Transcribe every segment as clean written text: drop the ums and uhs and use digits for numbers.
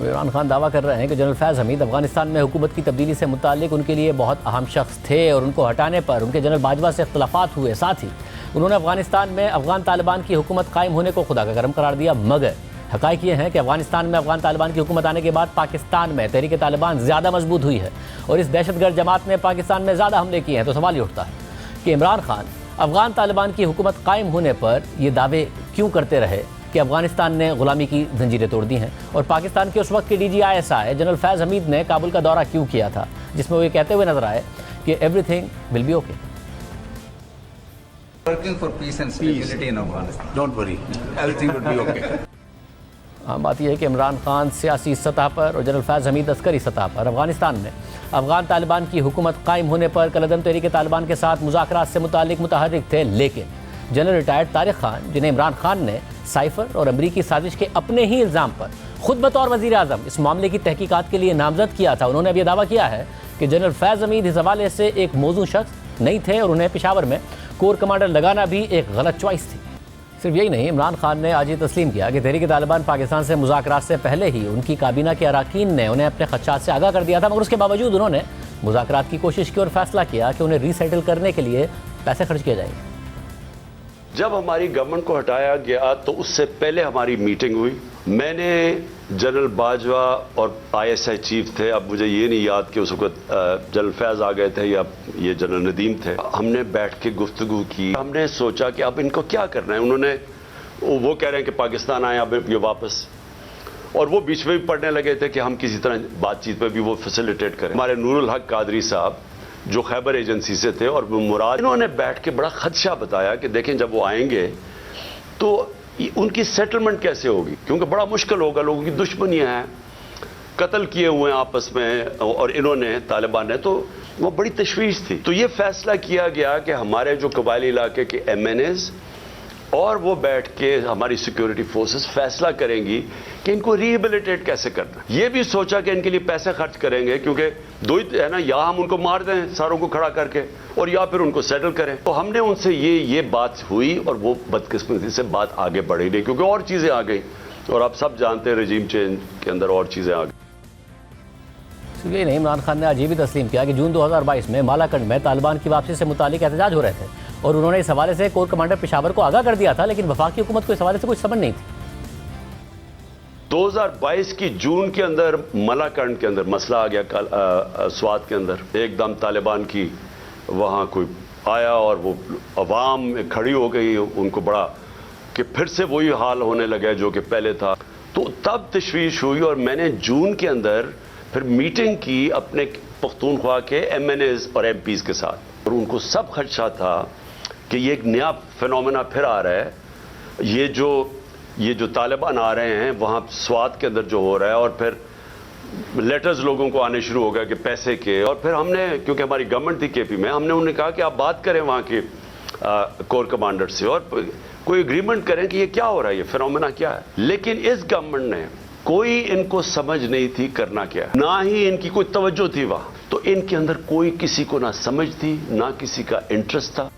عمران خان دعویٰ کر رہے ہیں کہ جنرل فیض حمید افغانستان میں حکومت کی تبدیلی سے متعلق ان کے لیے بہت اہم شخص تھے اور ان کو ہٹانے پر ان کے جنرل باجوہ سے اختلافات ہوئے. ساتھ ہی انہوں نے افغانستان میں افغان طالبان کی حکومت قائم ہونے کو خدا کا کرم قرار دیا. مگر حقائق یہ ہیں کہ افغانستان میں افغان طالبان کی حکومت آنے کے بعد پاکستان میں تحریک طالبان زیادہ مضبوط ہوئی ہے اور اس دہشت گرد جماعت نے پاکستان میں زیادہ حملے کیے ہیں. تو سوال یہ اٹھتا ہے کہ عمران خان افغان طالبان کی حکومت قائم ہونے پر یہ دعوے کیوں کرتے رہے کہ افغانستان نے غلامی کی زنجیریں توڑ دی ہیں, اور پاکستان کے اس وقت کے DGISI جنرل فیض حمید نے کابل کا دورہ کیوں کیا تھا جس میں وہ یہ کہتے ہوئے نظر آئے کہ everything will be okay. Working for peace and stability in Afghanistan. Don't worry, everything will be okay. عام بات یہ ہے کہ عمران خان سیاسی سطح پر اور جنرل فیض حمید عسکری سطح پر افغانستان میں افغان طالبان کی حکومت قائم ہونے پر کالعدم تحریک طالبان کے ساتھ مذاکرات سے متعلق متحرک تھے. لیکن جنرل ریٹائرڈ طارق خان, جنہیں عمران خان نے سائفر اور امریکی سازش کے اپنے ہی الزام پر خود بطور وزیر اعظم اس معاملے کی تحقیقات کے لیے نامزد کیا تھا, انہوں نے اب یہ دعویٰ کیا ہے کہ جنرل فیض حمید اس حوالے سے ایک موزوں شخص نہیں تھے اور انہیں پشاور میں کور کمانڈر لگانا بھی ایک غلط چوائس تھی. صرف یہی نہیں, عمران خان نے آج یہ تسلیم کیا کہ تحریک طالبان پاکستان سے مذاکرات سے پہلے ہی ان کی کابینہ کے اراکین نے انہیں اپنے خدشات سے آگاہ کر دیا تھا, مگر اس کے باوجود انہوں نے مذاکرات کی کوشش کی اور فیصلہ کیا کہ انہیں ری سیٹل کرنے کے لیے پیسے خرچ کیے جائیں گے. جب ہماری گورنمنٹ کو ہٹایا گیا تو اس سے پہلے ہماری میٹنگ ہوئی. میں نے جنرل باجوہ اور ISI چیف تھے, اب مجھے یہ نہیں یاد کہ اس وقت جنرل فیض آ گئے تھے یا یہ جنرل ندیم تھے, ہم نے بیٹھ کے گفتگو کی. ہم نے سوچا کہ اب ان کو کیا کرنا ہے. انہوں نے وہ کہہ رہے ہیں کہ پاکستان آئے اب یہ واپس, اور وہ بیچ میں بھی پڑھنے لگے تھے کہ ہم کسی طرح بات چیت میں بھی وہ فیسیلیٹیٹ کریں. ہمارے نور الحق قادری صاحب جو خیبر ایجنسی سے تھے اور مراد, انہوں نے بیٹھ کے بڑا خدشہ بتایا کہ دیکھیں جب وہ آئیں گے تو ان کی سیٹلمنٹ کیسے ہوگی, کیونکہ بڑا مشکل ہوگا, لوگوں کی دشمنیاں ہیں, قتل کیے ہوئے ہیں آپس میں اور انہوں نے طالبان نے, تو وہ بڑی تشویش تھی. تو یہ فیصلہ کیا گیا کہ ہمارے جو قبائلی علاقے کے MNAs اور وہ بیٹھ کے ہماری سیکیورٹی فورسز فیصلہ کریں گی کہ ان کو ریہیبلیٹیٹ کیسے کرنا. یہ بھی سوچا کہ ان کے لیے پیسے خرچ کریں گے, کیونکہ دو ہی ہے نا, یا ہم ان کو مار دیں ساروں کو کھڑا کر کے, اور یا پھر ان کو سیٹل کریں. تو ہم نے ان سے یہ بات ہوئی اور وہ بدقسمتی سے بات آگے بڑھی نہیں, کیونکہ اور چیزیں آ گئی, اور آپ سب جانتے ہیں رجیم چینج کے اندر اور چیزیں آ گئی. یہ نہیں, عمران خان نے آج یہ بھی تسلیم کیا کہ جون 2022 میں مالاکنڈ میں طالبان کی واپسی سے متعلق احتجاج ہو رہے تھے اور انہوں نے اس حوالے سے کور کمانڈر پشاور کو آگاہ کر دیا تھا, لیکن وفاقی حکومت کو اس حوالے سے کچھ سمجھ نہیں تھی. 2022 کی جون کے اندر مالاکنڈ کے اندر مسئلہ آ گیا سوات کے اندر. ایک دم طالبان کی وہاں کوئی آیا اور وہ عوام کھڑی ہو گئی, ان کو بڑا کہ پھر سے وہی حال ہونے لگا جو کہ پہلے تھا. تو تب تشویش ہوئی اور میں نے جون کے اندر پھر میٹنگ کی اپنے پختونخوا کے MNAs اور MPs کے ساتھ, اور ان کو سب خدشہ تھا کہ یہ ایک نیا فینومینا پھر آ رہا ہے. یہ جو طالبان آ رہے ہیں وہاں سوات کے اندر جو ہو رہا ہے, اور پھر لیٹرز لوگوں کو آنے شروع ہو گیا کہ پیسے کے. اور پھر ہم نے, کیونکہ ہماری گورنمنٹ تھی KP میں, ہم نے انہیں کہا کہ آپ بات کریں وہاں کے کور کمانڈر سے اور کوئی اگریمنٹ کریں کہ یہ کیا ہو رہا ہے, یہ فینومینا کیا ہے. لیکن اس گورنمنٹ نے کوئی ان کو سمجھ نہیں تھی کرنا کیا ہے, نہ ہی ان کی کوئی توجہ تھی وہاں. تو ان کے اندر کوئی کسی کو نہ سمجھ تھی نہ کسی کا انٹرسٹ تھا.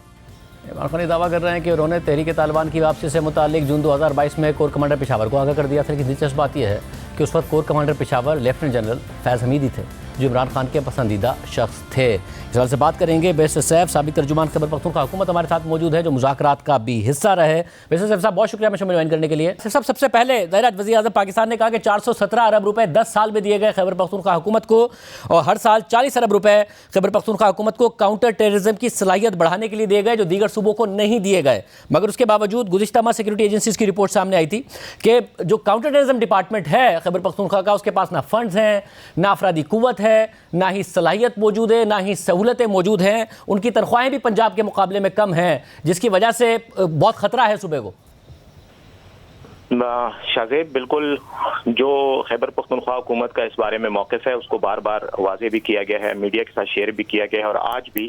عمران خان دعویٰ کر رہے ہیں کہ انہوں نے تحریک طالبان کی واپسی سے متعلق جون 2022 میں کور کمانڈر پشاور کو آگاہ کر دیا تھا. لیکن دلچسپ بات یہ ہے کہ اس وقت corps commander Peshawar lieutenant general Faiz Hameed ہی تھے جو عمران خان کے پسندیدہ شخص تھے. اس حوالے سے بات کریں گے بیسر سیف, سابق ترجمان خیبر پختونخوا حکومت ہمارے ساتھ موجود ہے جو مذاکرات کا بھی حصہ رہے. بیسر سیف صاحب بہت شکریہ ہمیں جوائن کرنے کے لیے. سب سے پہلے ظاہر وزیر اعظم پاکستان نے کہا کہ 417 ارب روپے 10 سال میں دیے گئے خیبر پختونخوا حکومت کو, اور ہر سال 40 ارب روپے خیبر پختونخوا حکومت کو کاؤنٹر ٹیررزم کی صلاحیت بڑھانے کے لیے دیے گئے جو دیگر صوبوں کو نہیں دیے گئے. مگر اس کے باوجود گزشتہ ماہ سیکورٹی ایجنسیز کی رپورٹ سامنے آئی تھی کہ جو کاؤنٹر ٹیررزم ڈپارٹمنٹ ہے خیبر پختونخوا کا, اس کے پاس نہ فنڈز ہیں, نہ افرادی قوت ہے, نہ ہی صلاحیت موجود ہے, نہ ہی سہولتیں موجود ہیں. ان کی تنخواہیں بھی پنجاب کے مقابلے میں کم ہیں, جس کی وجہ سے بہت خطرہ ہے صوبے کو. شاہزیب, بالکل جو خیبر پختونخوا حکومت کا اس بارے میں موقف ہے اس کو بار بار واضح بھی کیا گیا ہے, میڈیا کے ساتھ شیئر بھی کیا گیا ہے, اور آج بھی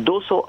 200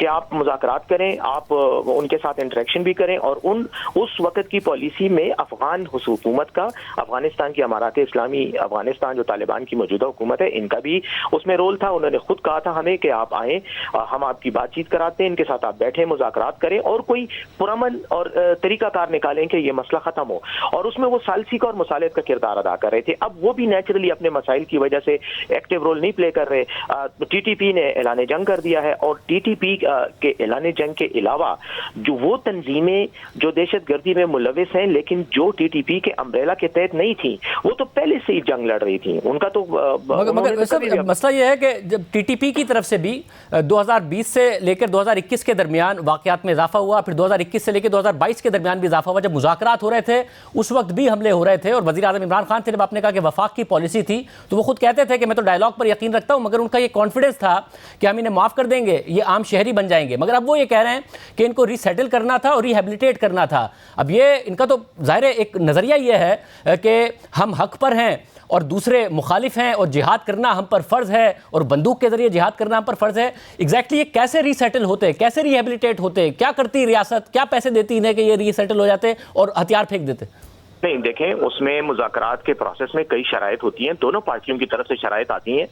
کہ آپ مذاکرات کریں, آپ ان کے ساتھ انٹریکشن بھی کریں, اور اس وقت کی پالیسی میں افغان حکومت کا, افغانستان کی امارات اسلامی افغانستان جو طالبان کی موجودہ حکومت ہے, ان کا بھی اس میں رول تھا. انہوں نے خود کہا تھا ہمیں کہ آپ آئیں, ہم آپ کی بات چیت کراتے ہیں, ان کے ساتھ آپ بیٹھیں, مذاکرات کریں اور کوئی پرامن اور طریقہ کار نکالیں کہ یہ مسئلہ ختم ہو. اور اس میں وہ ثالثی کا اور مصالحت کا کردار ادا کر رہے تھے. اب وہ بھی نیچرلی اپنے مسائل کی وجہ سے ایکٹیو رول نہیں پلے کر رہے. ٹی ٹی پی نے اعلان جنگ کر دیا ہے, اور ٹی ٹی پی کے اعلان جنگ کے علاوہ جو وہ تنظیمیں جو دہشت گردی میں ملوث ہیں لیکن جو ٹی ٹی پی کے امبریلا کے تحت نہیں تھیں, وہ تو پہلے سے ہی جنگ لڑ رہی تھیں. ان کا تو مگر مسئلہ یہ ہے کہ جب ٹی ٹی پی کی طرف سے بھی 2020 سے لے کر 2021 کے درمیان واقعات میں اضافہ ہوا, پھر 2021 سے لے کے 2022 کے درمیان بھی اضافہ ہوا. جب مذاکرات ہو رہے تھے اس وقت بھی حملے ہو رہے تھے, اور وزیر اعظم عمران خان تھے, جب آپ نے کہا کہ وفاق کی پالیسی تھی تو وہ خود کہتے تھے کہ میں تو ڈائیلاگ پر یقین رکھتا ہوں, مگر ان کا یہ کانفیڈنس تھا کہ ہم انہیں معاف کر دیں گے, یہ عام شہری بن جائیں گے. مگر اب وہ یہ کہہ رہے ہیں کہ ان کو ری سیٹل کرنا تھا اور ری ہیبلیٹیٹ کرنا تھا. اب یہ ان کا تو ظاہر ایک نظریہ یہ ہے کہ ہم حق پر ہیں اور دوسرے مخالف ہیں, اور جہاد کرنا ہم پر فرض ہے, اور بندوق کے ذریعے جہاد کرنا ہم پر فرض ہے. ایگزیکٹلی یہ کیسے ری سیٹل ہوتے, کیسے ری ہیبلیٹیٹ ہوتے, کیا کرتی ریاست, کیا پیسے دیتی انہیں کہ یہ ری سیٹل ہو جاتے اور ہتھیار پھینک دیتے؟ نہیں دیکھیں, اس میں مذاکرات کے پروسیس میں کئی شرائط ہوتی ہیں, دونوں پارٹیوں کی طرف سے شرائط آتی ہیں.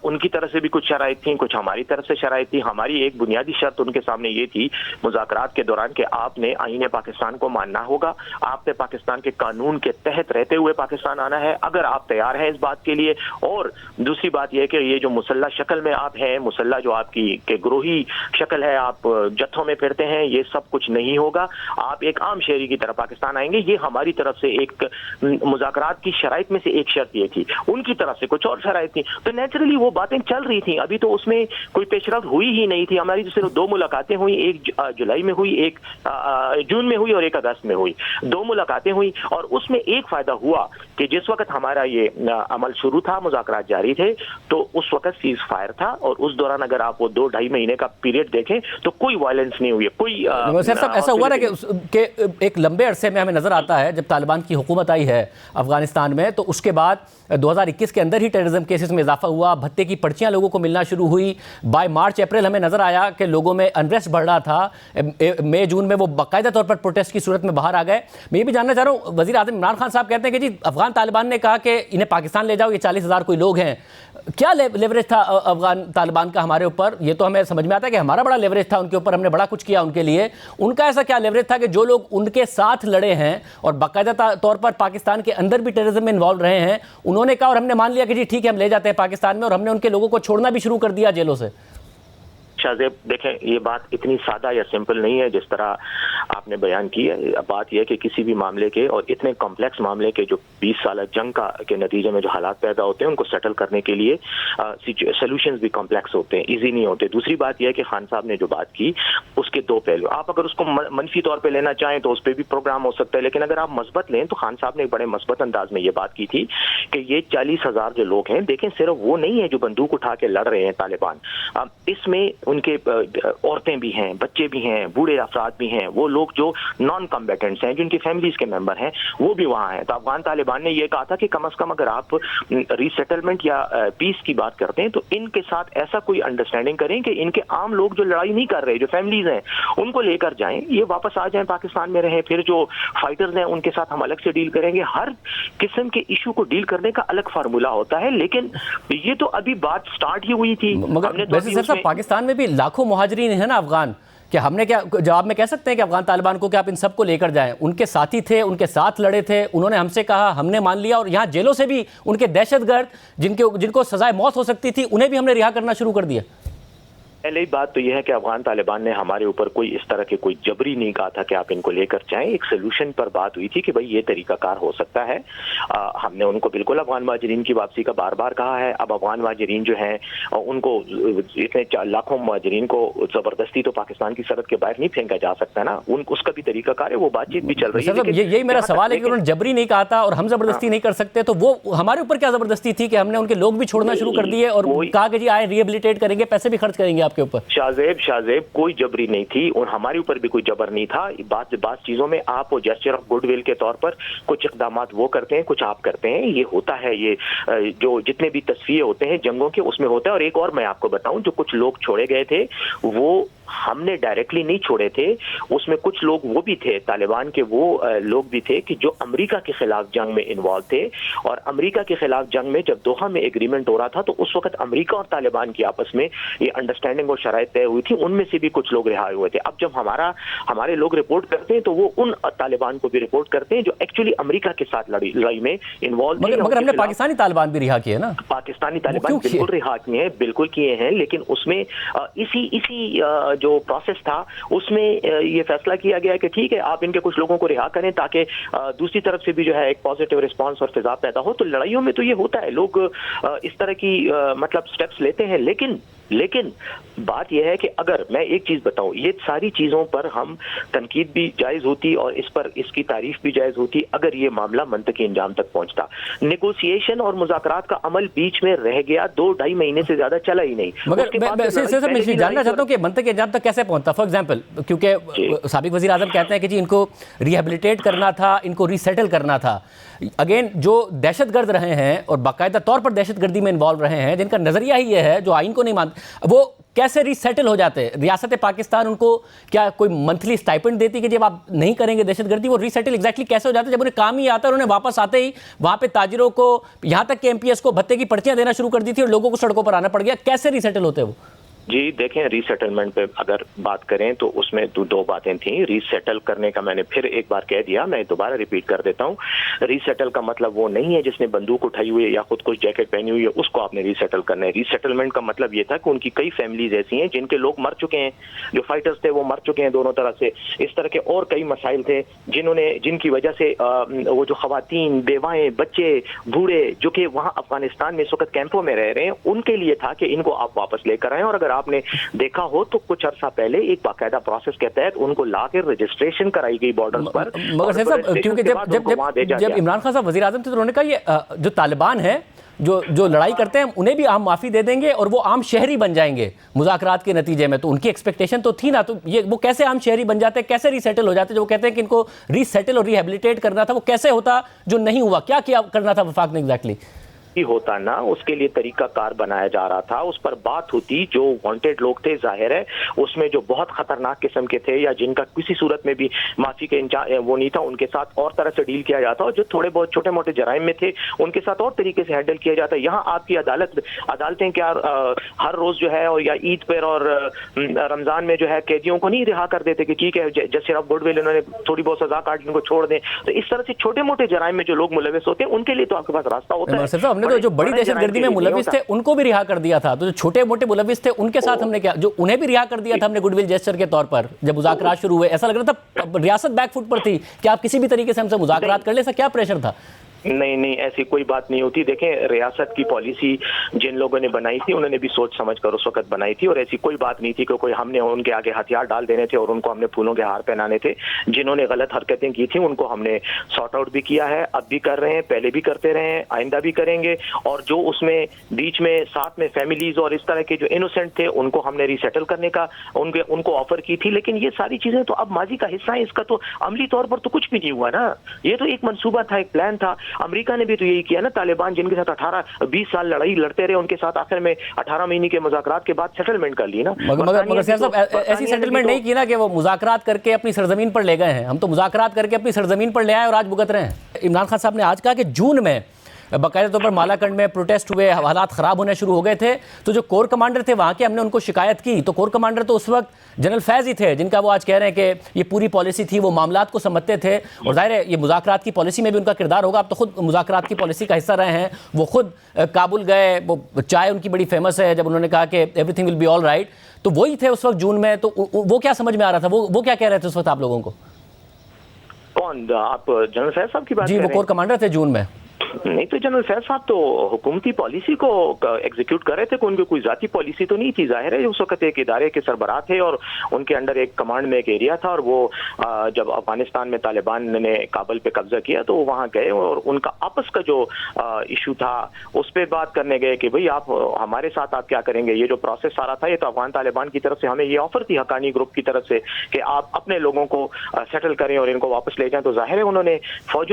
ان کی طرف سے بھی کچھ شرائط تھیں, کچھ ہماری طرف سے شرائط تھی. ہماری ایک بنیادی شرط ان کے سامنے یہ تھی مذاکرات کے دوران کہ آپ نے آئین پاکستان کو ماننا ہوگا, آپ نے پاکستان کے قانون کے تحت رہتے ہوئے پاکستان آنا ہے اگر آپ تیار ہیں اس بات کے لیے. اور دوسری بات یہ کہ یہ جو مسلح شکل میں آپ ہیں, مسلح جو آپ کی کہ گروہی شکل ہے, آپ جتھوں میں پھرتے ہیں, یہ سب کچھ نہیں ہوگا, آپ ایک عام شہری کی طرح پاکستان آئیں گے. یہ ہماری طرف سے ایک مذاکرات کی شرائط میں سے ایک شرط یہ تھی. ان کی طرف سے کچھ اور شرائط تھی, تو نیچرلی وہ باتیں چل رہی تھیں. ابھی تو اس میں کوئی پیش رفت ہوئی ہی نہیں تھی. ہماری تو صرف 2 ملاقاتیں ہوئی, ایک جولائی میں ہوئی, ایک جون میں ہوئی اور ایک اگست میں ہوئی. 2 ملاقاتیں ہوئی, اور اس میں ایک فائدہ ہوا کہ جس وقت ہمارا یہ عمل شروع تھا, مذاکرات جاری تھے, تو اس وقت سیز فائر تھا, اور اس دوران اگر آپ وہ 2-2.5 مہینے کا پیریڈ دیکھیں تو کوئی وائلنس نہیں ہوئی. کوئی ایسا ہوا ہے کہ ایک لمبے عرصے میں ہمیں نظر آتا ہے جب طالبان کی حکومت آئی ہے افغانستان میں, تو اس کے بعد 2021 کے اندر ہی ٹیررزم کیسز میں اضافہ ہوا, بھتے کی پرچیاں لوگوں کو ملنا شروع ہوئی. بائی مارچ اپریل ہمیں نظر آیا کہ لوگوں میں انریسٹ بڑھ رہا تھا. مئی جون میں وہ باقاعدہ طور پر پروٹیسٹ کی صورت میں باہر آ گئے. میں یہ بھی جاننا چاہ رہا ہوں, وزیر اعظم عمران خان صاحب کہتے ہیں کہ جی افغان طالبان نے کہا کہ انہیں پاکستان لے جاؤ, یہ 40,000 کوئی لوگ ہیں. کیا لیوریج تھا افغان طالبان کا ہمارے اوپر؟ یہ تو ہمیں سمجھ میں آتا ہے کہ ہمارا بڑا لیوریج تھا ان کے اوپر, ہم نے بڑا کچھ کیا ان کے لیے. ان کا ایسا کیا لیوریج تھا کہ جو لوگ ان کے ساتھ لڑے ہیں اور باقاعدہ طور پر پاکستان کے اندر بھی ٹیررزم میں انوالو رہے ہیں, انہوں نے کہا اور ہم نے مان لیا کہ جی ٹھیک ہے ہم لے جاتے ہیں پاکستان میں, اور ہم نے ان کے لوگوں کو چھوڑنا بھی شروع کر دیا جیلوں سے؟ شاہزیب دیکھیں, یہ بات اتنی سادہ یا سمپل نہیں ہے جس طرح آپ نے بیان کی ہے. بات یہ ہے کہ کسی بھی معاملے کے, اور اتنے کمپلیکس معاملے کے جو 20 سالہ جنگ کے نتیجے میں جو حالات پیدا ہوتے ہیں, ان کو سیٹل کرنے کے لیے سولوشنز بھی کمپلیکس ہوتے ہیں, ایزی نہیں ہوتے. دوسری بات یہ ہے کہ خان صاحب نے جو بات کی اس کے 2 پہلو. آپ اگر اس کو منفی طور پہ لینا چاہیں تو اس پہ بھی پروگرام ہو سکتا ہے, لیکن اگر آپ مثبت لیں تو خان صاحب نے ایک بڑے مثبت انداز میں یہ بات کی تھی کہ یہ 40,000 جو لوگ ہیں, دیکھیں صرف وہ نہیں ہیں جو بندوق اٹھا کے لڑ رہے ہیں طالبان, اس میں ان کے عورتیں بھی ہیں, بچے بھی ہیں, بوڑھے افراد بھی ہیں, وہ لوگ جو نان کمبیٹنٹس ہیں, جن کی فیملیز کے ممبر ہیں, وہ بھی وہاں ہیں. تو افغان طالبان نے یہ کہا تھا کہ کم از کم اگر آپ ری سیٹلمنٹ یا پیس کی بات کرتے ہیں تو ان کے ساتھ ایسا کوئی انڈرسٹینڈنگ کریں کہ ان کے عام لوگ جو لڑائی نہیں کر رہے, جو فیملیز ہیں, ان کو لے کر جائیں, یہ واپس آ جائیں, پاکستان میں رہیں. پھر جو فائٹرز ہیں ان کے ساتھ ہم الگ سے ڈیل کریں گے. ہر قسم کے ایشو کو ڈیل کرنے کا الگ فارمولا ہوتا ہے, لیکن یہ تو ابھی بات سٹارٹ ہی ہوئی تھی. مگر پاکستان میں بھی لاکھوں مہاجرین ہیں نا افغان, کہ ہم نے کیا جواب میں کہہ سکتے ہیں کہ افغان طالبان کو کہ آپ ان سب کو لے کر جائیں؟ ان کے ساتھی تھے, ان کے ساتھ لڑے تھے, انہوں نے ہم سے کہا, ہم نے مان لیا, اور یہاں جیلوں سے بھی ان کے دہشت گرد جن کو سزائے موت ہو سکتی تھی, انہیں بھی ہم نے رہا کرنا شروع کر دیا. پہلی بات تو یہ ہے کہ افغان طالبان نے ہمارے اوپر کوئی اس طرح کے کوئی جبری نہیں کہا تھا کہ آپ ان کو لے کر جائیں. ایک سلوشن پر بات ہوئی تھی کہ بھائی یہ طریقہ کار ہو سکتا ہے. ہم نے ان کو بالکل افغان مہاجرین کی واپسی کا بار بار کہا ہے. اب افغان مہاجرین جو ہیں ان کو اتنے لاکھوں مہاجرین کو زبردستی تو پاکستان کی سرحد کے باہر نہیں پھینکا جا سکتا نا, اس کا بھی طریقہ کار ہے, وہ بات چیت بھی چل رہی ہے. یہی میرا سوال ہے کہ انہوں نے جبری نہیں کہا تھا اور ہم زبردستی نہیں کر سکتے, تو وہ ہمارے اوپر کیا زبردستی تھی کہ ہم نے ان کے لوگ بھی چھوڑنا شروع کر دیے اور کہا کہ جی آئے ریہیبلیٹیٹ کریں گے, پیسے بھی خرچ کریں گے آپ کے اوپر؟ شاہزیب کوئی جبری نہیں تھی, اور ہمارے اوپر بھی کوئی جبر نہیں تھا. بعض چیزوں میں آپ وہ جسچر آف گڈ ول کے طور پر کچھ اقدامات وہ کرتے ہیں, کچھ آپ کرتے ہیں, یہ ہوتا ہے. یہ جو جتنے بھی تصفیے ہوتے ہیں جنگوں کے اس میں ہوتا ہے. اور ایک اور میں آپ کو بتاؤں, جو کچھ لوگ چھوڑے گئے تھے وہ ہم نے ڈائریکٹلی نہیں چھوڑے تھے، اس میں کچھ لوگ وہ بھی تھے طالبان کے، وہ لوگ بھی تھے کہ جو امریکہ کے خلاف جنگ میں انوالو تھے، اور امریکہ کے خلاف جنگ میں جب دوحہ میں ایگریمنٹ ہو رہا تھا تو اس وقت امریکہ اور طالبان کی آپس میں یہ انڈرسٹینڈنگ اور شرائط طے ہوئی تھی، ان میں سے بھی کچھ لوگ رہا ہوئے تھے۔ اب جب ہمارے لوگ رپورٹ کرتے ہیں تو وہ ان طالبان کو بھی رپورٹ کرتے ہیں جو ایکچولی امریکہ کے ساتھ لڑائی میں انوالو تھے۔ مگر ہم نے پاکستانی طالبان بھی رہا کیے نا، پاکستانی طالبان بالکل رہا کیے ہیں، بالکل کیے ہیں، لیکن اس میں اسی جو پروسیس تھا اس میں یہ فیصلہ کیا گیا کہ ٹھیک ہے آپ ان کے کچھ لوگوں کو رہا کریں تاکہ دوسری طرف سے بھی جو ہے ایک پازیٹیو رسپانس اور فضا پیدا ہو۔ تو لڑائیوں میں تو یہ ہوتا ہے، لوگ اس طرح کی مطلب سٹیپس لیتے ہیں، لیکن بات یہ ہے کہ اگر میں ایک چیز بتاؤں، یہ ساری چیزوں پر ہم تنقید بھی جائز ہوتی اور اس کی تعریف بھی جائز ہوتی اگر یہ معاملہ منطقی انجام تک پہنچتا۔ نیگوسیشن اور مذاکرات کا عمل بیچ میں رہ گیا، 2-2.5 مہینے سے زیادہ چلا ہی نہیں۔ مگر میں جاننا چاہتا ہوں کہ منطقی انجام تک کیسے پہنچتا؟ فار ایگزامپل، کیونکہ سابق وزیر اعظم کہتے ہیں کہ جی ان کو ریہیبلیٹیٹ کرنا تھا، ان کو ری سیٹل کرنا تھا۔ اگین جو دہشت گرد رہے ہیں اور باقاعدہ طور پر دہشت گردی میں انوالو رہے ہیں، جن کا نظریہ ہی یہ ہے، جو آئین کو نہیں مانتے، وہ کیسے ری سیٹل ہو جاتے؟ ریاست پاکستان ان کو کیا کوئی منتھلی سٹائپنڈ دیتی کہ جب آپ نہیں کریں گے دہشت گردی؟ وہ ری سیٹل ایگزیکٹلی کیسے ہو جاتے جب انہیں کام ہی آتا ہے؟ انہوں نے واپس آتے ہی وہاں پہ تاجروں کو، یہاں تک کہ ایم پی ایس کو بھتے کی پرچیاں دینا شروع کر دی تھی اور لوگوں کو سڑکوں پر آنا پڑ گیا۔ کیسے ری سیٹل ہوتے وہ؟ جی دیکھیں، ری سیٹلمنٹ پہ اگر بات کریں تو اس میں دو باتیں تھیں۔ ری سیٹل کرنے کا میں نے پھر ایک بار کہہ دیا، میں دوبارہ ریپیٹ کر دیتا ہوں، ری سیٹل کا مطلب وہ نہیں ہے جس نے بندوق اٹھائی ہوئی ہے یا خود کچھ جیکٹ پہنی ہوئی ہے اس کو آپ نے ری سیٹل کرنا ہے۔ ری سیٹلمنٹ کا مطلب یہ تھا کہ ان کی کئی فیملیز ایسی ہیں جن کے لوگ مر چکے ہیں، جو فائٹرز تھے وہ مر چکے ہیں دونوں طرف سے، اس طرح کے اور کئی مسائل تھے جن کی وجہ سے وہ جو خواتین، بیوائیں، بچے، بوڑھے جو کہ وہاں افغانستان میں اس وقت کیمپوں میں رہ رہے ہیں، ان کے لیے تھا کہ ان کو آپ واپس لے کر آئیں۔ اور اگر آپ نے دیکھا ہو تو کچھ عرصہ پہلے ایک باقاعدہ پروسیس کے تحت ان کو لا کے رجسٹریشن کرائی گئی بارڈرز پر۔ مگر صاحب کیونکہ جب عمران خان صاحب وزیر اعظم تھے تو انہوں نے کہا یہ جو طالبان ہیں جو لڑائی کرتے ہیں انہیں بھی عام معافی دے دیں گے اور وہ عام شہری بن جائیں گے مذاکرات کے نتیجے میں، تو ان کی ایکسپیکٹیشن تو تھی نا، تو یہ وہ کیسے عام شہری بن جاتے ہیں، کیسے ری سیٹل ہو جاتے؟ جو وہ کہتے ہیں کہ ان کو ری سیٹل اور ریہیبلیٹیٹ کرنا تھا، وہ کیسے ہوتا جو نہیں ہوا؟ کیا کرنا تھا وفاق نے ایگزیکٹلی؟ ہوتا نا، اس کے لیے طریقہ کار بنایا جا رہا تھا، اس پر بات ہوتی، جو وانٹیڈ لوگ تھے ظاہر ہے اس میں جو بہت خطرناک قسم کے تھے یا جن کا کسی صورت میں بھی معافی کے وہ نہیں تھا، ان کے ساتھ اور طرح سے ڈیل کیا جاتا، اور جو تھوڑے بہت چھوٹے موٹے جرائم میں تھے ان کے ساتھ اور طریقے سے ہینڈل کیا جاتا۔ یہاں آپ کی عدالتیں کیا ہر روز جو ہے اور یا عید پر اور رمضان میں جو ہے قیدیوں کو نہیں رہا کر دیتے کہ ٹھیک ہے جسٹس آف گڈ ول انہوں نے تھوڑی بہت سزا کاٹ ان کو چھوڑ دیں؟ تو اس طرح سے چھوٹے موٹے جرائم میں جو لوگ ملوث ہوتے ہیں ان کے لیے تو آپ کے پاس راستہ ہوتا ہے۔ تو جو بڑی دہشت گردی میں ملوث تھے ان کو بھی رہا کر دیا تھا، تو جو چھوٹے موٹے ملوث تھے ان کے ساتھ ہم نے کیا، جو انہیں بھی رہا کر دیا تھا ہم نے گڈ ول جیسچر کے طور پر؟ جب مذاکرات شروع ہوئے ایسا لگ رہا تھا ریاست بیک فٹ پر تھی کہ آپ کسی بھی طریقے سے ہم سے مذاکرات کر لیں، ایسا کیا پریشر تھا؟ نہیں ایسی کوئی بات نہیں ہوتی۔ دیکھیں ریاست کی پالیسی جن لوگوں نے بنائی تھی انہوں نے بھی سوچ سمجھ کر اس وقت بنائی تھی، اور ایسی کوئی بات نہیں تھی کہ کوئی ہم نے ان کے آگے ہتھیار ڈال دینے تھے اور ان کو ہم نے پھولوں کے ہار پہنانے تھے۔ جنہوں نے غلط حرکتیں کی تھیں ان کو ہم نے سارٹ آؤٹ بھی کیا ہے، اب بھی کر رہے ہیں، پہلے بھی کرتے رہے ہیں، آئندہ بھی کریں گے، اور جو اس میں بیچ میں ساتھ میں فیملیز اور اس طرح کے جو انوسینٹ تھے ان کو ہم نے ری سیٹل کرنے کا ان کو آفر کی تھی۔ لیکن یہ ساری چیزیں تو اب ماضی کا حصہ ہیں، اس کا تو عملی طور پر تو کچھ بھی نہیں ہوا نا، یہ تو ایک منصوبہ تھا، ایک پلان تھا۔ امریکہ نے بھی تو یہی کیا نا، طالبان جن کے ساتھ 18-20 سال لڑائی لڑتے رہے ان کے ساتھ آخر میں 18 مہینے کے مذاکرات کے بعد سیٹلمنٹ کر لی نا۔ مگر سیاض صاحب ایسی سیٹلمنٹ نہیں کی نا کہ وہ مذاکرات کر کے اپنی سرزمین پر لے گئے ہیں، ہم تو مذاکرات کر کے اپنی سرزمین پر لے آئے اور آج بھگت رہے ہیں۔ عمران خان صاحب نے آج کہا کہ جون میں باقاعدہ طور پر مالاکنڈ میں پروٹیسٹ ہوئے، حالات خراب ہونے شروع ہو گئے تھے، تو جو کور کمانڈر تھے وہاں کے ہم نے ان کو شکایت کی، تو کور کمانڈر تو اس وقت جنرل فیض ہی تھے جن کا وہ آج کہہ رہے ہیں کہ یہ پوری پالیسی تھی، وہ معاملات کو سمجھتے تھے، اور ظاہر ہے یہ مذاکرات کی پالیسی میں بھی ان کا کردار ہوگا، آپ تو خود مذاکرات کی پالیسی کا حصہ رہے ہیں، وہ خود کابل گئے، وہ چائے ان کی بڑی فیمس ہے، جب انہوں نے کہا کہ everything will be all right, تو وہی تھے اس وقت جون میں، تو وہ کیا سمجھ میں آ رہا تھا، وہ کیا کہہ رہے تھے اس وقت آپ لوگوں کو؟ کون؟ آپ جنرل فیض صاحب کی بات؟ جی وہ کور کمانڈر تھے جون میں۔ نہیں تو جنرل فیض صاحب تو حکومتی پالیسی کو ایگزیکیوٹ کر رہے تھے، کہ ان کی کوئی ذاتی پالیسی تو نہیں تھی، ظاہر ہے اس وقت ایک ادارے کے سربراہ تھے اور ان کے انڈر ایک کمانڈ میں ایک ایریا تھا، اور وہ جب افغانستان میں طالبان نے کابل پہ قبضہ کیا تو وہاں گئے اور ان کا آپس کا جو ایشو تھا اس پہ بات کرنے گئے کہ بھئی آپ ہمارے ساتھ آپ کیا کریں گے، یہ جو پروسیس آ رہا تھا یہ تو افغان طالبان کی طرف سے ہمیں یہ آفر تھی حقانی گروپ کی طرف سے کہ آپ اپنے لوگوں کو سیٹل کریں اور ان کو واپس لے جائیں، تو ظاہر ہے انہوں نے فوج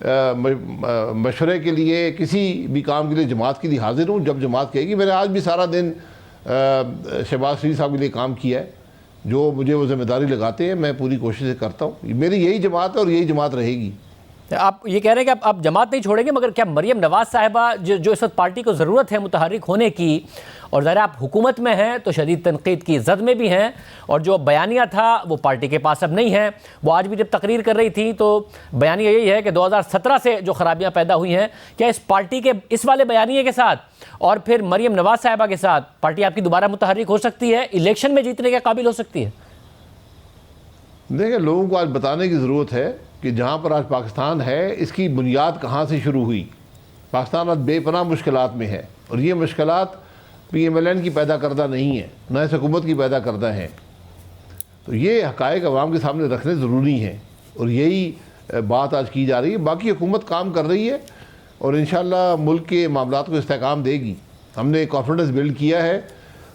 مشورے کے لیے کسی بھی کام کے لیے جماعت کے لیے حاضر ہوں جب جماعت کہے گی. میں نے آج بھی سارا دن شہباز شریف صاحب کے لیے کام کیا ہے. جو مجھے وہ ذمہ داری لگاتے ہیں میں پوری کوشش کرتا ہوں. میری یہی جماعت ہے اور یہی جماعت رہے گی. آپ یہ کہہ رہے ہیں کہ آپ جماعت نہیں چھوڑیں گے، مگر کیا مریم نواز صاحبہ جو اس وقت پارٹی کو ضرورت ہے متحرک ہونے کی، اور ظاہر آپ حکومت میں ہیں تو شدید تنقید کی زد میں بھی ہیں، اور جو بیانیہ تھا وہ پارٹی کے پاس اب نہیں ہے. وہ آج بھی جب تقریر کر رہی تھی تو بیانیہ یہی ہے کہ 2017 سے جو خرابیاں پیدا ہوئی ہیں، کیا اس پارٹی کے اس والے بیانیے کے ساتھ اور پھر مریم نواز صاحبہ کے ساتھ پارٹی آپ کی دوبارہ متحرک ہو سکتی ہے، الیکشن میں جیتنے کے قابل ہو سکتی ہے؟ دیکھیں، لوگوں کو آج بتانے کی ضرورت ہے کہ جہاں پر آج پاکستان ہے اس کی بنیاد کہاں سے شروع ہوئی. پاکستان آج بے پناہ مشکلات میں ہے، اور یہ مشکلات پی ایم ایل این کی پیدا کردہ نہیں ہیں، نہ اس حکومت کی پیدا کردہ ہیں. تو یہ حقائق عوام کے سامنے رکھنے ضروری ہیں، اور یہی بات آج کی جا رہی ہے. باقی حکومت کام کر رہی ہے اور انشاءاللہ ملک کے معاملات کو استحکام دے گی. ہم نے کانفیڈنس بلڈ کیا ہے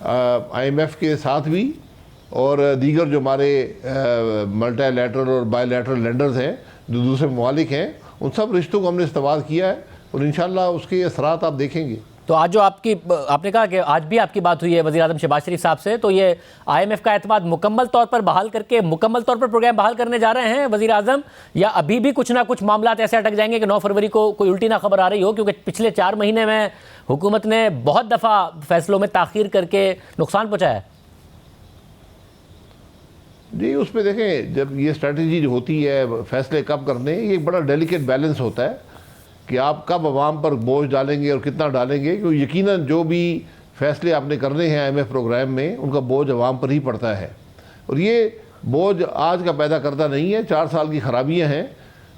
آئی ایم ایف کے ساتھ بھی، اور دیگر جو ہمارے ملٹی لیٹرل اور بائی لیٹرل لینڈرز ہیں جو دوسرے ممالک ہیں، ان سب رشتوں کو ہم نے استوار کیا ہے، اور انشاءاللہ اس کے اثرات آپ دیکھیں گے. تو آج جو آپ نے کہا کہ آج بھی آپ کی بات ہوئی ہے وزیر اعظم شہباز شریف صاحب سے، تو یہ آئی ایم ایف کا اعتماد مکمل طور پر بحال کر کے مکمل طور پر پروگرام بحال کرنے جا رہے ہیں وزیر اعظم، یا ابھی بھی کچھ نہ کچھ معاملات ایسے اٹک جائیں گے کہ 9 فروری کو کوئی الٹی نہ خبر آ رہی ہو؟ کیونکہ پچھلے 4 مہینے میں حکومت نے بہت دفعہ فیصلوں میں تاخیر کر کے نقصان پہنچایا ہے. جی، اس پہ دیکھیں، جب یہ اسٹریٹجی جو ہوتی ہے فیصلے کب کرنے، یہ ایک بڑا ڈیلیکیٹ بیلنس ہوتا ہے کہ آپ کب عوام پر بوجھ ڈالیں گے اور کتنا ڈالیں گے. کیونکہ یقیناً جو بھی فیصلے آپ نے کرنے ہیں آئی ایم ایف پروگرام میں، ان کا بوجھ عوام پر ہی پڑتا ہے، اور یہ بوجھ آج کا پیدا کردہ نہیں ہے. 4 سال کی خرابیاں ہیں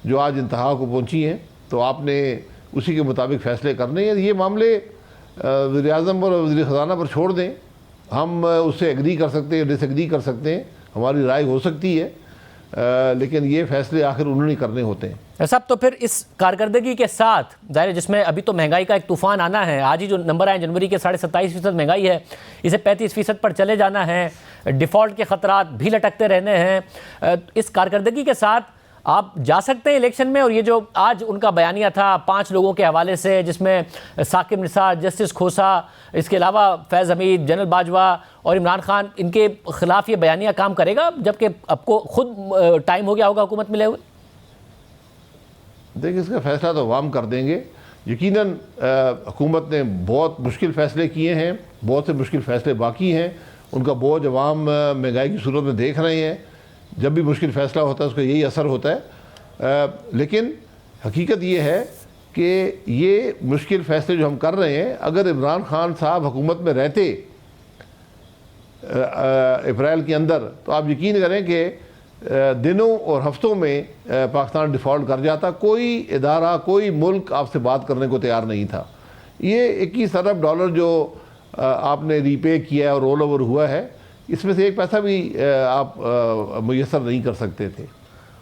جو آج انتہا کو پہنچی ہیں، تو آپ نے اسی کے مطابق فیصلے کرنے ہیں. یہ معاملے وزیر اعظم اور وزیر خزانہ پر چھوڑ دیں. ہم اس سے ایگری کر سکتے ہیں، ڈس ایگری کر سکتے ہیں، ہماری رائے ہو سکتی ہے، لیکن یہ فیصلے آخر انہوں نے کرنے ہوتے ہیں. صاحب، تو پھر اس کارکردگی کے ساتھ ظاہر جس میں ابھی تو مہنگائی کا ایک طوفان آنا ہے، آج ہی جو نمبر آئے جنوری کے 27.5% مہنگائی ہے، اسے 35% پر چلے جانا ہے، ڈیفالٹ کے خطرات بھی لٹکتے رہنے ہیں، اس کارکردگی کے ساتھ آپ جا سکتے ہیں الیکشن میں؟ اور یہ جو آج ان کا بیانیہ تھا 5 لوگوں کے حوالے سے، جس میں ثاقب نثار، جسٹس کھوسا، اس کے علاوہ فیض حمید، جنرل باجوہ اور عمران خان، ان کے خلاف یہ بیانیہ کام کرے گا جبکہ آپ کو خود ٹائم ہو گیا ہوگا حکومت ملے ہوئے؟ دیکھیں، اس کا فیصلہ تو عوام کر دیں گے. یقیناً حکومت نے بہت مشکل فیصلے کیے ہیں، بہت سے مشکل فیصلے باقی ہیں، ان کا بوجھ عوام مہنگائی کی صورت میں دیکھ رہے ہیں. جب بھی مشکل فیصلہ ہوتا ہے اس کا یہی اثر ہوتا ہے. لیکن حقیقت یہ ہے کہ یہ مشکل فیصلے جو ہم کر رہے ہیں، اگر عمران خان صاحب حکومت میں رہتے اپریل کے اندر، تو آپ یقین کریں کہ دنوں اور ہفتوں میں پاکستان ڈیفالٹ کر جاتا. کوئی ادارہ، کوئی ملک آپ سے بات کرنے کو تیار نہیں تھا. یہ $21 ارب جو آپ نے ری پے کیا ہے اور رول اوور ہوا ہے، اس میں سے 1 پیسہ بھی آپ میسر نہیں کر سکتے تھے.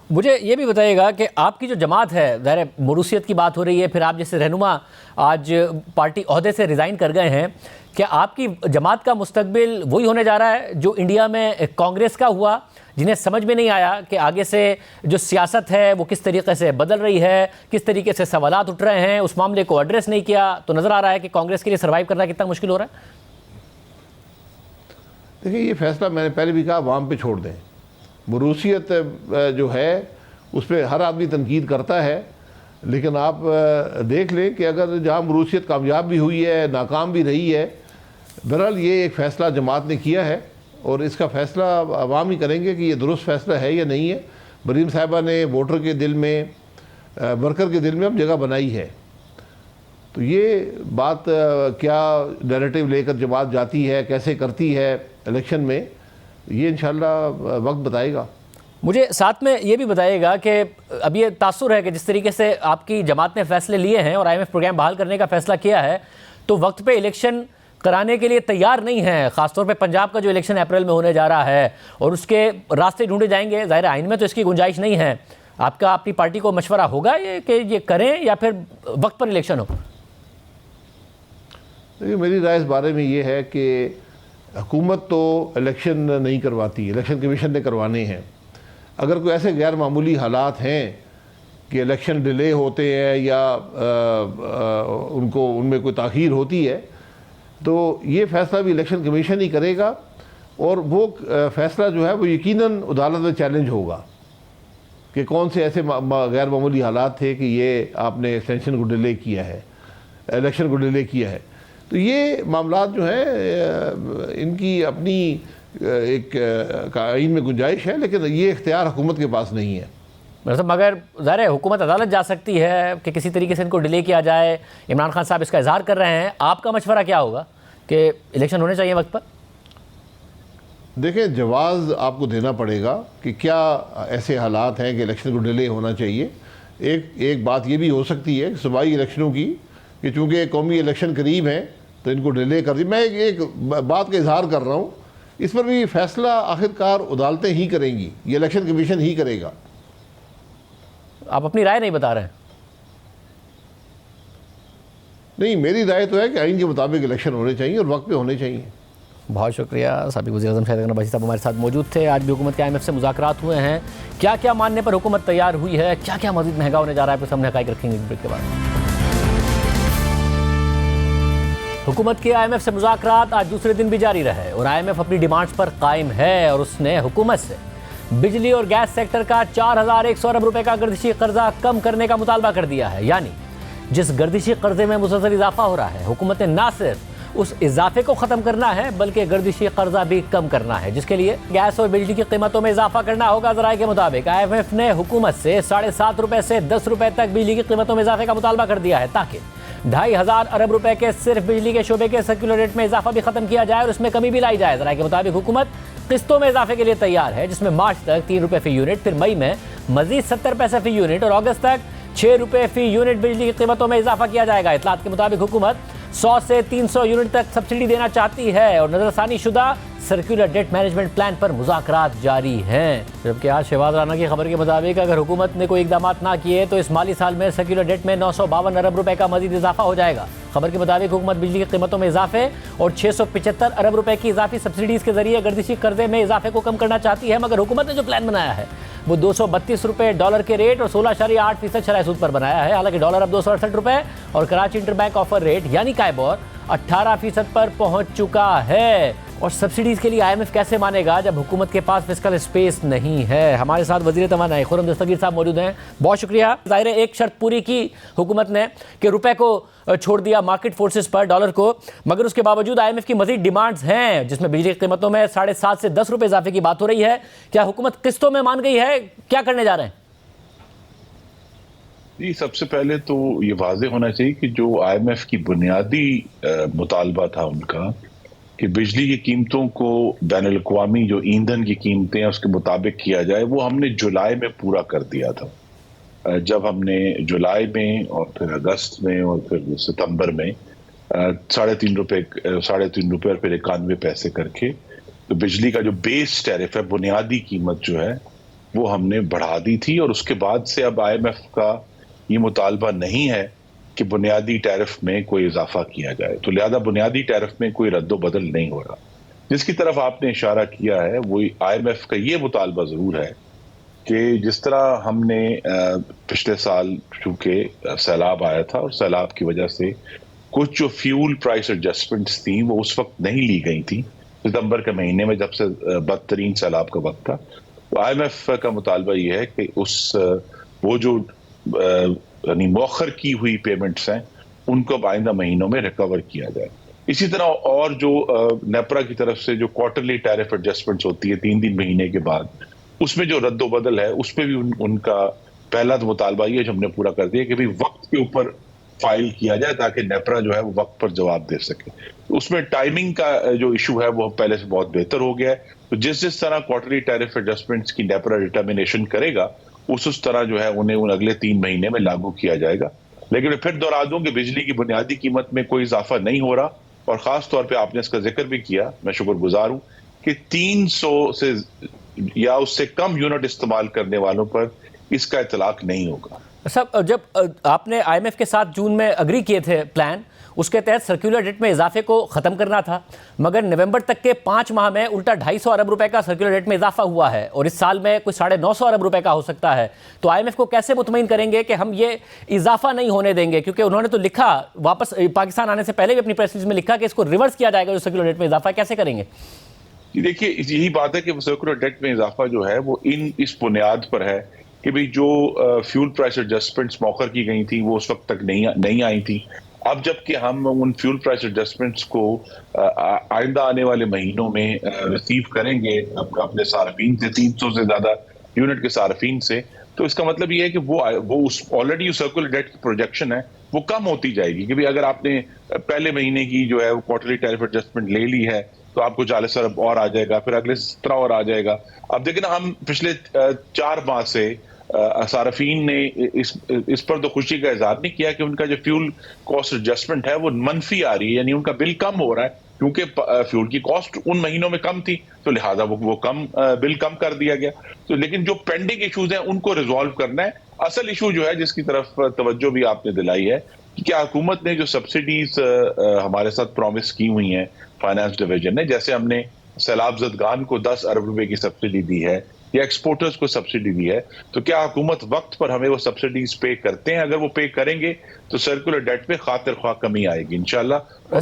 مجھے یہ بھی بتائیے گا کہ آپ کی جو جماعت ہے، ظاہر موروثیت کی بات ہو رہی ہے، پھر آپ جیسے رہنما آج پارٹی عہدے سے ریزائن کر گئے ہیں، کیا آپ کی جماعت کا مستقبل وہی ہونے جا رہا ہے جو انڈیا میں کانگریس کا ہوا، جنہیں سمجھ میں نہیں آیا کہ آگے سے جو سیاست ہے وہ کس طریقے سے بدل رہی ہے، کس طریقے سے سوالات اٹھ رہے ہیں، اس معاملے کو ایڈریس نہیں کیا، تو نظر آ رہا ہے کہ کانگریس کے لیے سروائیو کرنا کتنا مشکل ہو رہا ہے؟ دیکھیں، یہ فیصلہ میں نے پہلے بھی کہا عوام پہ چھوڑ دیں. موروثیت جو ہے اس پہ ہر آدمی تنقید کرتا ہے، لیکن آپ دیکھ لیں کہ اگر جہاں موروثیت کامیاب بھی ہوئی ہے، ناکام بھی رہی ہے، بہرحال یہ ایک فیصلہ جماعت نے کیا ہے، اور اس کا فیصلہ عوام ہی کریں گے کہ یہ درست فیصلہ ہے یا نہیں ہے. مریم صاحبہ نے ووٹر کے دل میں، ورکر کے دل میں اب جگہ بنائی ہے. تو یہ بات کیا نیریٹو لے کر جماعت جاتی ہے، کیسے کرتی ہے الیکشن میں، یہ انشاءاللہ وقت بتائے گا. مجھے ساتھ میں یہ بھی بتائیے گا کہ اب یہ تاثر ہے کہ جس طریقے سے آپ کی جماعت نے فیصلے لیے ہیں اور آئی ایم ایف پروگرام بحال کرنے کا فیصلہ کیا ہے، تو وقت پہ الیکشن کرانے کے لیے تیار نہیں ہے. خاص طور پہ پنجاب کا جو الیکشن اپریل میں ہونے جا رہا ہے، اور اس کے راستے ڈھونڈے جائیں گے. ظاہر آئین میں تو اس کی گنجائش نہیں ہے. آپ کا اپنی پارٹی کو مشورہ ہوگا یہ کہ یہ کریں یا پھر وقت پر الیکشن ہو؟ دیکھیے، میری رائے اس بارے میں یہ ہے کہ حکومت تو الیکشن نہیں کرواتی، الیکشن کمیشن نے کروانے ہیں. اگر کوئی ایسے غیر معمولی حالات ہیں کہ الیکشن ڈیلے ہوتے ہیں یا ان میں کوئی تاخیر ہوتی ہے، تو یہ فیصلہ بھی الیکشن کمیشن ہی کرے گا، اور وہ فیصلہ جو ہے وہ یقیناً عدالت میں چیلنج ہوگا کہ کون سے ایسے غیر معمولی حالات تھے کہ یہ آپ نے ایکسٹینشن کو ڈیلے کیا ہے، الیکشن کو ڈیلے کیا ہے۔ تو یہ معاملات جو ہیں ان کی اپنی ایک آئین میں گنجائش ہے، لیکن یہ اختیار حکومت کے پاس نہیں ہے۔ مگر ظاہر ہے حکومت عدالت جا سکتی ہے کہ کسی طریقے سے ان کو ڈیلے کیا جائے۔ عمران خان صاحب اس کا اظہار کر رہے ہیں، آپ کا مشورہ کیا ہوگا کہ الیکشن ہونے چاہیے وقت پر؟ دیکھیں، جواز آپ کو دینا پڑے گا کہ کیا ایسے حالات ہیں کہ الیکشن کو ڈیلے ہونا چاہیے۔ ایک بات یہ بھی ہو سکتی ہے کہ صوبائی الیکشنوں کی، کہ چونکہ قومی الیکشن قریب ہیں تو ان کو ڈیلے کر دی۔ میں ایک بات کا اظہار کر رہا ہوں، اس پر بھی فیصلہ آخرکار عدالتیں ہی کریں گی، یہ الیکشن کمیشن ہی کرے گا۔ آپ اپنی رائے نہیں بتا رہے ہیں؟ نہیں، میری رائے تو ہے کہ آئین کے مطابق الیکشن ہونے چاہیے اور وقت پہ ہونے چاہیے۔ بہت شکریہ۔ سابق وزیر اعظم شاہد اکرم عباسی صاحب ہمارے ساتھ موجود تھے۔ آج بھی حکومت کے IMF سے مذاکرات ہوئے ہیں، کیا کیا ماننے پر حکومت تیار ہوئی ہے، کیا کیا مزید مہنگا ہونے جا رہا ہے، آپ کے سامنے حقائق رکھیں گے اس بریک کے بعد۔ حکومت کے IMF سے مذاکرات آج دوسرے دن بھی جاری رہے اور IMF اپنی ڈیمانڈز پر قائم ہے، اور اس نے حکومت سے بجلی اور گیس سیکٹر کا 4100 ارب روپے کا گردشی قرضہ کم کرنے کا مطالبہ کر دیا ہے۔ یعنی جس گردشی قرضے میں مسلسل اضافہ ہو رہا ہے، حکومت نے نہ صرف اس اضافے کو ختم کرنا ہے بلکہ گردشی قرضہ بھی کم کرنا ہے، جس کے لیے گیس اور بجلی کی قیمتوں میں اضافہ کرنا ہوگا۔ ذرائع کے مطابق IMF نے حکومت سے 7.5 روپے سے 10 روپے تک بجلی کی قیمتوں میں اضافے کا مطالبہ کر دیا ہے، تاکہ 2500 ارب روپے کے صرف بجلی کے شعبے کے سرکولر ریٹ میں اضافہ بھی ختم کیا جائے اور اس میں کمی بھی لائی جائے۔ ذرائع کے مطابق حکومت قسطوں میں اضافے کے لیے تیار ہے، جس میں مارچ تک 3 روپے فی یونٹ، پھر مئی میں مزید 70 پیسے فی یونٹ اور اگست تک 6 روپے فی یونٹ بجلی کی قیمتوں میں اضافہ کیا جائے گا۔ اطلاعات کے مطابق حکومت 100 سے 300 یونٹ تک سبسڈی دینا چاہتی ہے اور نظر ثانی شدہ سرکولر ڈیٹ مینجمنٹ پلان پر مذاکرات جاری ہیں۔ جبکہ آج شہباز رانا کی خبر کے مطابق اگر حکومت نے کوئی اقدامات نہ کیے تو اس مالی سال میں سرکولر ڈیٹ میں 952 ارب روپے کا مزید اضافہ ہو جائے گا۔ خبر کے مطابق حکومت بجلی کی قیمتوں میں اضافے اور 675 ارب روپے کی اضافی سبسڈیز کے ذریعے گردشی قرضے میں اضافے کو کم کرنا چاہتی ہے، مگر حکومت نے جو پلان بنایا ہے وہ 232 روپے ڈالر کے ریٹ اور 16.8% شرح سود پر بنایا ہے۔ حالانکہ ڈالر اب 268 روپے اور Karachi interbank offer rate یعنی کائبور 18% پر پہنچ چکا ہے۔ اور سبسڈیز کے لیے IMF کیسے مانے گا جب حکومت کے پاس فسکل اسپیس نہیں ہے؟ ہمارے ساتھ وزیر توانائی خرم دستگیر صاحب موجود ہیں، بہت شکریہ۔ ظاہر ہے ایک شرط پوری کی حکومت نے کہ روپے کو چھوڑ دیا مارکیٹ فورسز پر، ڈالر کو، مگر اس کے باوجود IMF کی مزید ڈیمانڈز ہیں جس میں بجلی کی قیمتوں میں 7.5 سے 10 روپے اضافے کی بات ہو رہی ہے۔ کیا حکومت قسطوں میں مان گئی ہے؟ کیا کرنے جا رہے ہیں؟ جی، سب سے پہلے تو یہ واضح ہونا چاہیے کہ جو IMF کی بنیادی مطالبہ تھا ان کا کہ بجلی کی قیمتوں کو بین الاقوامی جو ایندھن کی قیمتیں ہیں اس کے مطابق کیا جائے، وہ ہم نے جولائی میں پورا کر دیا تھا۔ جب ہم نے جولائی میں اور پھر اگست میں اور پھر ستمبر میں 3.5 روپے اور پھر 91 پیسے کر کے تو بجلی کا جو بیس ٹیرف ہے، بنیادی قیمت جو ہے وہ ہم نے بڑھا دی تھی، اور اس کے بعد سے اب IMF کا یہ مطالبہ نہیں ہے کہ بنیادی ٹیرف میں کوئی اضافہ کیا جائے، تو لہذا بنیادی ٹیرف میں کوئی رد و بدل نہیں ہو رہا۔ جس کی طرف آپ نے اشارہ کیا ہے وہ IMF کا یہ مطالبہ ضرور ہے کہ جس طرح ہم نے پچھلے سال چونکہ سیلاب آیا تھا اور سیلاب کی وجہ سے کچھ جو فیول پرائس ایڈجسٹمنٹس تھیں وہ اس وقت نہیں لی گئی تھیں، ستمبر کے مہینے میں جب سے بدترین سیلاب کا وقت تھا، تو IMF کا مطالبہ یہ ہے کہ وہ جو یعنی مؤخر کی ہوئی پیمنٹس ہیں ان کو آئندہ مہینوں میں ریکور کیا جائے۔ اسی طرح اور جو نیپرا کی طرف سے جو کوارٹرلی ٹیرف ایڈجسٹمنٹس ہوتی ہے 3 مہینے کے بعد، اس میں جو رد و بدل ہے اس پہ بھی ان کا پہلا تو مطالبہ یہ جو ہم نے پورا کر دیا کہ بھی وقت کے اوپر فائل کیا جائے تاکہ نیپرا جو ہے وہ وقت پر جواب دے سکے۔ اس میں ٹائمنگ کا جو ایشو ہے وہ پہلے سے بہت بہتر ہو گیا ہے، تو جس طرح کوارٹرلی ٹیرف ایڈجسٹمنٹس کی نیپرا ڈٹرمنیشن کرے گا اس طرح جو ہے انہیں ان اگلے 3 مہینے میں لاگو کیا جائے گا۔ لیکن پھر دوہرا دوں کہ بجلی کی بنیادی قیمت میں کوئی اضافہ نہیں ہو رہا، اور خاص طور پہ آپ نے اس کا ذکر بھی کیا، میں شکر گزار ہوں کہ 300 سے یا اس سے کم یونٹ استعمال کرنے والوں پر اس کا اطلاق نہیں ہوگا۔ سب جب آپ نے آئی ایم ایف کے ساتھ جون میں اگری کیے تھے پلان، اس کے تحت سرکولر ڈیٹ میں اضافے کو ختم کرنا تھا، مگر نومبر تک کے 5 ماہ میں الٹا 250 ارب روپے کا سرکولر ڈیٹ میں اضافہ ہوا ہے، اور اس سال میں کوئی 950 ارب روپے کا ہو سکتا ہے. تو آئی ایم ایف کو کیسے مطمئن کریں گے کہ ہم یہ اضافہ نہیں ہونے دیں گے؟ کیونکہ انہوں نے تو لکھا واپس پاکستان آنے سے پہلے بھی اپنی پریس ریلیز میں لکھا کہ اس کو ریورس کیا جائے گا جو سرکولر ڈیٹ میں اضافہ ہے. کیسے کریں گے؟ دیکھیے یہی بات ہے کہ سرکولر ڈیٹ میں اضافہ جو ہے وہ اس بنیاد پر ہے کہ بھئی جو فیول پرائس ایڈجسٹمنٹس موخر کی گئی تھی وہ اس وقت تک نہیں آئی تھی. اب جب کہ ہم ان فیول پرائس ایڈجسٹمنٹس کو آئندہ آنے والے مہینوں میں ریسیو کریں گے اپنے صارفین سے، 300 سے زیادہ یونٹ کے صارفین سے، تو اس کا مطلب یہ ہے کہ وہ آلریڈی سرکولر ڈیٹ کی پروجیکشن ہے وہ کم ہوتی جائے گی. کہ بھئی اگر آپ نے پہلے مہینے کی جو ہے وہ کوارٹرلی ٹیرف ایڈجسٹمنٹ لے لی ہے تو آپ کو 40 ارب اور آ جائے گا، پھر اگلے 17 اور آ جائے گا. اب دیکھیں نا، ہم پچھلے 4 ماہ سے صارفین نے اس پر تو خوشی کا اظہار نہیں کیا کہ ان کا جو فیول کاسٹ ایڈجسٹمنٹ ہے وہ منفی آ رہی ہے، یعنی ان کا بل کم ہو رہا ہے کیونکہ فیول کی کاسٹ ان مہینوں میں کم تھی تو لہٰذا وہ بل کم کر دیا گیا. تو لیکن جو پینڈنگ ایشوز ہیں ان کو ریزالو کرنا ہے. اصل ایشو جو ہے جس کی طرف توجہ بھی آپ نے دلائی ہے کہ کیا حکومت نے جو سبسڈیز ہمارے ساتھ پرومس کی ہوئی ہیں فائنانس ڈویژن نے، جیسے ہم نے سیلاب زدگان کو 10 ارب روپے کی سبسڈی دی ہے یا ایکسپورٹرز کو سبسڈی دی ہے، تو کیا حکومت وقت پر ہمیں وہ سبسڈیز پے کرتے ہیں؟ اگر وہ پے کریں گے تو سرکولر ڈیٹ میں خاطر خواہ کمی آئے گی انشاءاللہ.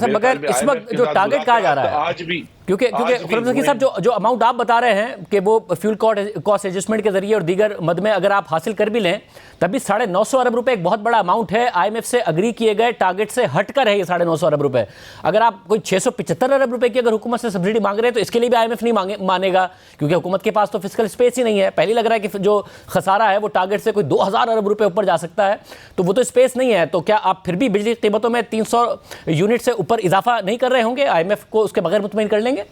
مگر اس وقت جو ٹارگٹ کہا جا رہا ہے آج بھی، کیونکہ خرم ذکی صاحب جو اماؤنٹ آپ بتا رہے ہیں کہ وہ فیول کاسٹ ایڈجسٹمنٹ کے ذریعے اور دیگر مد میں اگر آپ حاصل کر بھی لیں تب بھی 950 ارب روپے ایک بہت بڑا اماؤنٹ ہے. آئی ایم ایف سے اگری کیے گئے ٹارگٹ سے ہٹ کر ہے یہ 950 ارب روپے. اگر آپ کوئی 675 ارب روپے کی اگر حکومت سے سبسڈی مانگ رہے ہیں تو اس کے لیے بھی آئی ایم ایف نہیں مانے گا، کیونکہ حکومت کے پاس تو فسکل اسپیس ہی نہیں ہے. پہلے لگ رہا ہے کہ جو خسارہ ہے وہ ٹارگٹ سے کوئی 2000 ارب روپے اوپر جا سکتا ہے، تو وہ تو اسپیس نہیں ہے. تو کیا آپ پھر بھی بجلی قیمتوں میں 300 یونٹ سے اوپر اضافہ نہیں کر رہے ہوں گے؟ آئی ایم ایف کو اس کے بغیر مطمئن کر لیں گے؟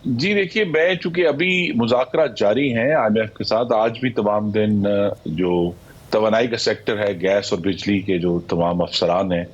جی دیکھیے، میں چونکہ ابھی مذاکرات جاری ہیں آئی ایم ایف کے ساتھ، آج بھی تمام دن جو توانائی کا سیکٹر ہے، گیس اور بجلی کے جو تمام افسران ہیں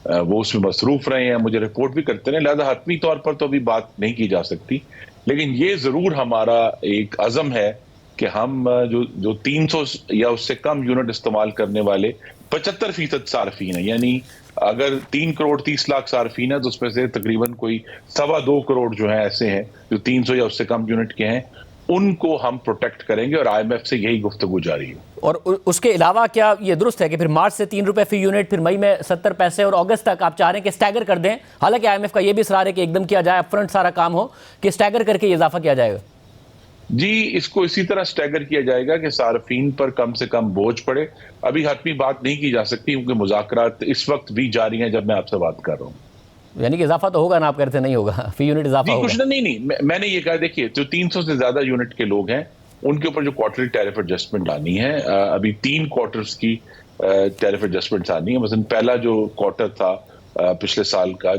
وہ اس میں مصروف رہے ہیں، مجھے رپورٹ بھی کرتے ہیں، لہذا حتمی طور پر تو ابھی بات نہیں کی جا سکتی. لیکن یہ ضرور ہمارا ایک عزم ہے کہ ہم جو 300 یا اس سے کم یونٹ استعمال کرنے والے 75% صارفین ہیں، یعنی اگر 3 کروڑ 30 لاکھ صارفین ہیں تو اس میں سے تقریباً کوئی 2.25 کروڑ جو ہیں ایسے ہیں جو 300 یا اس سے کم یونٹ کے ہیں، ان کو ہم پروٹیکٹ کریں گے، اور آئی ایم ایف سے یہی گفتگو جاری ہے. اور اس کے علاوہ کیا یہ درست ہے کہ پھر مارچ سے 3 روپے فی یونٹ، پھر مئی میں 70 پیسے، اور اگست تک آپ چاہ رہے ہیں کہ سٹیگر کر دیں؟ حالانکہ آئی ایم ایف کا یہ بھی اصرار ہے کہ ایک دم کیا جائے، اپ فرنٹ سارا کام ہو، کہ سٹیگر کر کے یہ اضافہ کیا جائے گا. جی اس کو اسی طرح سٹیگر کیا جائے گا کہ صارفین پر کم سے کم بوجھ پڑے. ابھی حتمی بات نہیں کی جا سکتی کیونکہ مذاکرات اس وقت بھی جاری ہیں جب میں آپ سے بات کر رہا ہوں. یعنی کہ اضافہ تو ہوگا نا؟ آپ کہتے نہیں ہوگا فی یونٹ اضافہ ہوگا؟ کچھ نہیں، میں نے یہ کہا دیکھیے جو 300 سے زیادہ یونٹ کے لوگ ہیں ان کے اوپر جو کوارٹرلی ٹیرف ایڈجسٹمنٹ آنی ہے، ابھی 3 کوارٹرز کی ٹیرف ایڈجسٹمنٹ آنی ہے. مثلا پہلا جو کوارٹر تھا پچھلے سال کا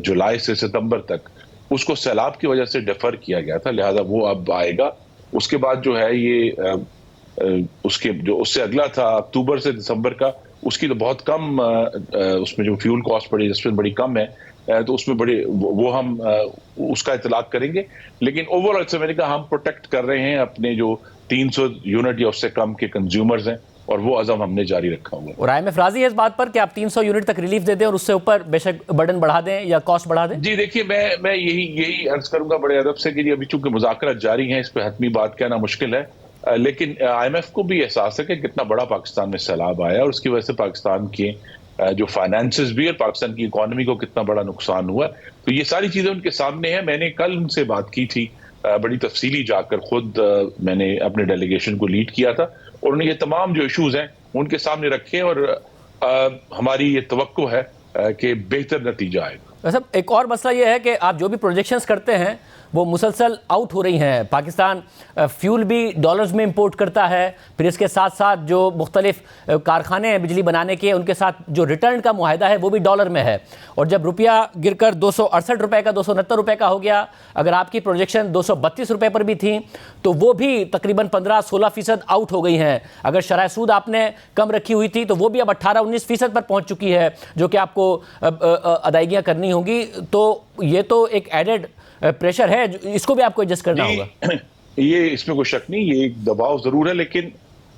جولائی سے ستمبر تک، اس کو سیلاب کی وجہ سے ڈیفر کیا گیا تھا، لہذا وہ اب آئے گا. اس کے بعد جو ہے یہ اس سے اگلا تھا اکتوبر سے دسمبر کا، اس کی تو بہت کم، اس میں جو فیول کاسٹ پڑی جس میں بڑی کم ہے، تو اس میں بڑے وہ ہم اس کا اطلاق کریں گے. لیکن اوور آل سے میں نے کہا ہم پروٹیکٹ کر رہے ہیں اپنے جو 300 یونٹ یا اس سے کم کے کنزیومرز ہیں، اور وہ عزم ہم نے جاری رکھا ہوا ہے. اور آئی ایم ایف راضی ہے اس بات پر کہ آپ 300 یونٹ تک ریلیف دے دیں اور اس سے اوپر بے شک برڈن بڑھا دیں یا کاسٹ بڑھا دیں؟ جی دیکھیے، میں یہی عرض کروں گا بڑے ادب سے کہ ابھی چونکہ مذاکرات جاری ہیں، اس پہ حتمی بات کہنا مشکل ہے. لیکن آئی ایم ایف کو بھی احساس ہے کہ کتنا بڑا پاکستان میں سیلاب آیا اور اس کی وجہ سے پاکستان کے جو فائنانسز بھی اور پاکستان کی اکانومی کو کتنا بڑا نقصان ہوا. تو یہ ساری چیزیں ان کے سامنے ہیں. میں نے کل ان سے بات کی تھی بڑی تفصیلی، جا کر خود میں نے اپنے ڈیلیگیشن کو لیڈ کیا تھا، اور انہیں یہ تمام جو ایشوز ہیں ان کے سامنے رکھے، اور ہماری یہ توقع ہے کہ بہتر نتیجہ آئے گا. ایک اور مسئلہ یہ ہے کہ آپ جو بھی پروجیکشنز کرتے ہیں وہ مسلسل آؤٹ ہو رہی ہیں. پاکستان فیول بھی ڈالرز میں امپورٹ کرتا ہے، پھر اس کے ساتھ ساتھ جو مختلف کارخانے ہیں بجلی بنانے کے، ان کے ساتھ جو ریٹرن کا معاہدہ ہے وہ بھی ڈالر میں ہے. اور جب روپیہ گر کر 268 روپے کا 269 روپے کا ہو گیا، اگر آپ کی پروجیکشن 232 روپے پر بھی تھیں تو وہ بھی تقریباً 15-16% آؤٹ ہو گئی ہیں. اگر شرح سود آپ نے کم رکھی ہوئی تھی تو وہ بھی اب 18-19% پر پہنچ چکی ہے جو کہ آپ کو ادائیگیاں کرنی ہوں گی. تو یہ تو ایک ایڈڈ پریشر ہے، اس کو بھی آپ کو ایڈجسٹ کرنا ہوگا. یہ اس میں کوئی شک نہیں، یہ ایک دباؤ ضرور ہے، لیکن